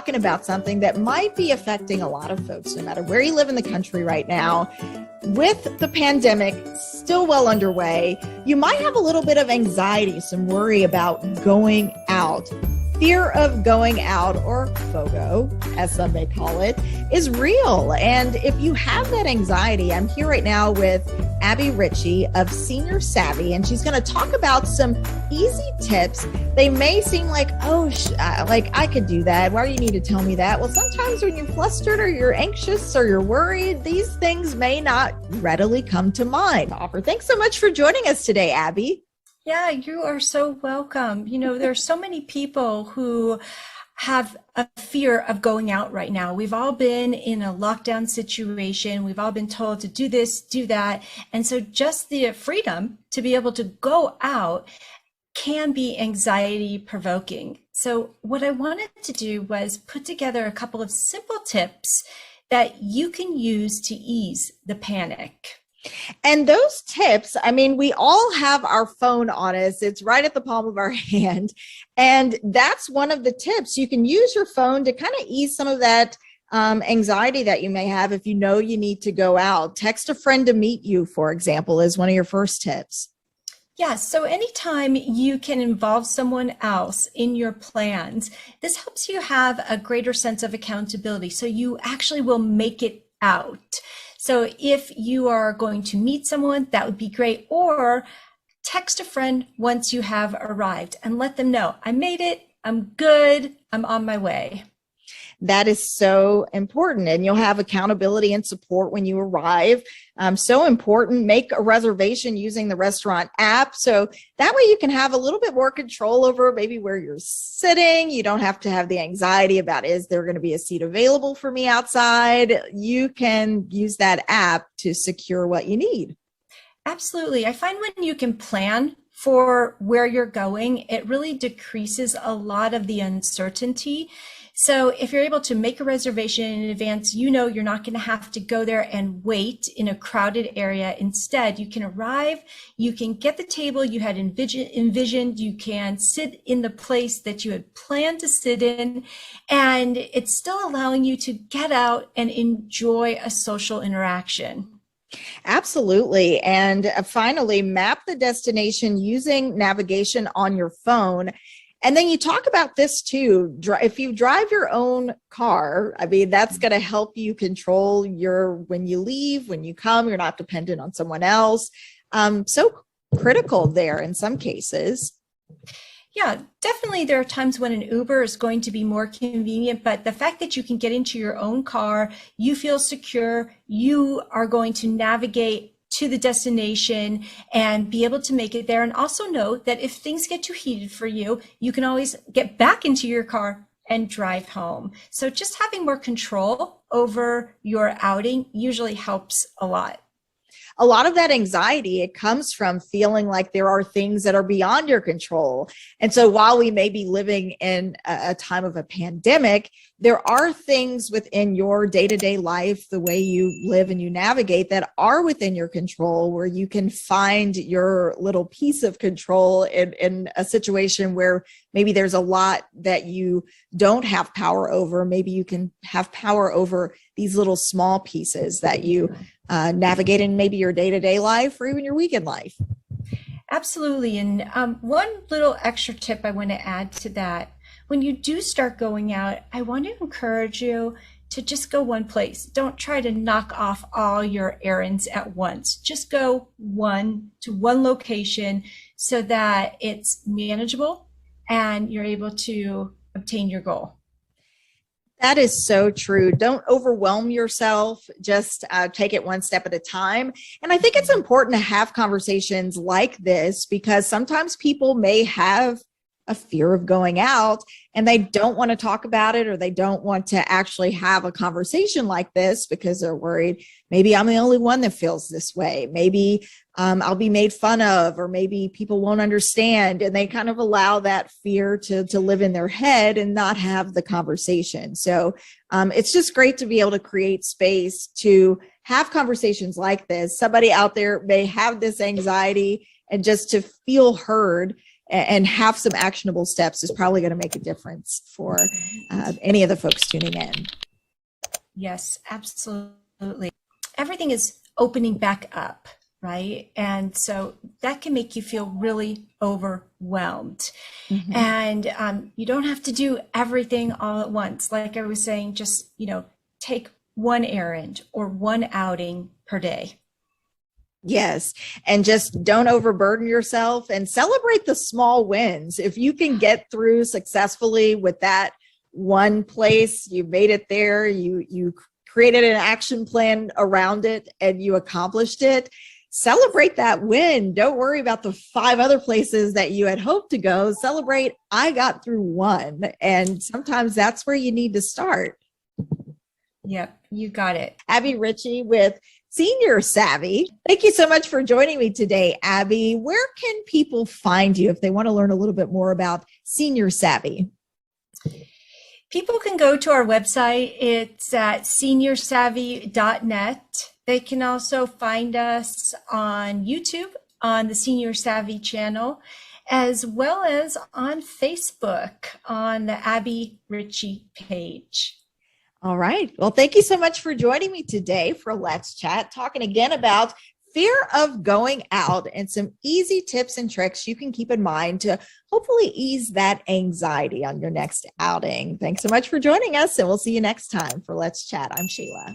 talking about something that might be affecting a lot of folks, no matter where you live in the country right now. With the pandemic still well underway, you might have a little bit of anxiety, some worry about going out. Fear of going out, or FOGO, as some may call it, is real. And if you have that anxiety, I'm here right now with Abbie Richie of Senior Savvy, and she's going to talk about some easy tips. They may seem like, like I could do that. Why do you need to tell me that? Well, sometimes when you're flustered or you're anxious or you're worried, these things may not readily come to mind. Thanks so much for joining us today, Abbie. Yeah, you are so welcome. You know, there are so many people who have a fear of going out right now. We've all been in a lockdown situation. We've all been told to do this, do that. And so just the freedom to be able to go out can be anxiety provoking. So what I wanted to do was put together a couple of simple tips that you can use to ease the panic. And those tips, I mean, we all have our phone on us. It's right at the palm of our hand. And that's one of the tips. You can use your phone to kind of ease some of that anxiety that you may have if you know you need to go out. Text a friend to meet you, for example, is one of your first tips. Yeah, so anytime you can involve someone else in your plans, this helps you have a greater sense of accountability. So you actually will make it out. So if you are going to meet someone, that would be great. Or text a friend once you have arrived and let them know, I made it, I'm good, I'm on my way. That is so important, and you'll have accountability and support when you arrive. So important. Make a reservation using the restaurant app. So that way you can have a little bit more control over maybe where you're sitting. You don't have to have the anxiety about, is there going to be a seat available for me outside? You can use that app to secure what you need. Absolutely. I find when you can plan for where you're going, it really decreases a lot of the uncertainty. So if you're able to make a reservation in advance, you know you're not going to have to go there and wait in a crowded area. Instead, you can arrive, you can get the table you had envisioned, you can sit in the place that you had planned to sit in, and it's still allowing you to get out and enjoy a social interaction. Absolutely. And finally, map the destination using navigation on your phone. And then you talk about this too. If you drive your own car, I mean, that's going to help you control when you leave, when you come, you're not dependent on someone else. So critical there in some cases. Yeah, definitely there are times when an Uber is going to be more convenient, but the fact that you can get into your own car, you feel secure, you are going to navigate to the destination and be able to make it there. And also know that if things get too heated for you, you can always get back into your car and drive home. So just having more control over your outing usually helps a lot. A lot of that anxiety, it comes from feeling like there are things that are beyond your control. And so while we may be living in a time of a pandemic, there are things within your day-to-day life, the way you live and you navigate, that are within your control, where you can find your little piece of control in a situation where maybe there's a lot that you don't have power over. Maybe you can have power over these little small pieces that you navigate in maybe your day-to-day life or even your weekend life. Absolutely. And one little extra tip I want to add to that, when you do start going out, I want to encourage you to just go one place. Don't try to knock off all your errands at once. Just go one location so that it's manageable and you're able to obtain your goal. That is so true. Don't overwhelm yourself. Just take it one step at a time. And I think it's important to have conversations like this, because sometimes people may have a fear of going out and they don't want to talk about it, or they don't want to actually have a conversation like this because they're worried, maybe I'm the only one that feels this way. Maybe I'll be made fun of, or maybe people won't understand. And they kind of allow that fear to live in their head and not have the conversation. So it's just great to be able to create space to have conversations like this. Somebody out there may have this anxiety, and just to feel heard and have some actionable steps is probably going to make a difference for any of the folks tuning in. Yes, absolutely. Everything is opening back up, right? And so that can make you feel really overwhelmed. Mm-hmm. And you don't have to do everything all at once. Like I was saying, just, take one errand or one outing per day. Yes. And just don't overburden yourself and celebrate the small wins. If you can get through successfully with that one place, you made it there, you created an action plan around it, and you accomplished it, celebrate that win. Don't worry about the 5 other places that you had hoped to go. Celebrate, I got through one. And sometimes that's where you need to start. Yep, you got it. Abbie Richie with Senior Savvy. Thank you so much for joining me today, Abbie. Where can people find you if they want to learn a little bit more about Senior Savvy? People can go to our website. It's at seniorsavvy.net. They can also find us on YouTube on the Senior Savvy channel, as well as on Facebook on the Abbie Richie page. All right. Well, thank you so much for joining me today for Let's Chat, talking again about fear of going out and some easy tips and tricks you can keep in mind to hopefully ease that anxiety on your next outing. Thanks so much for joining us, and we'll see you next time for Let's Chat. I'm Shayla.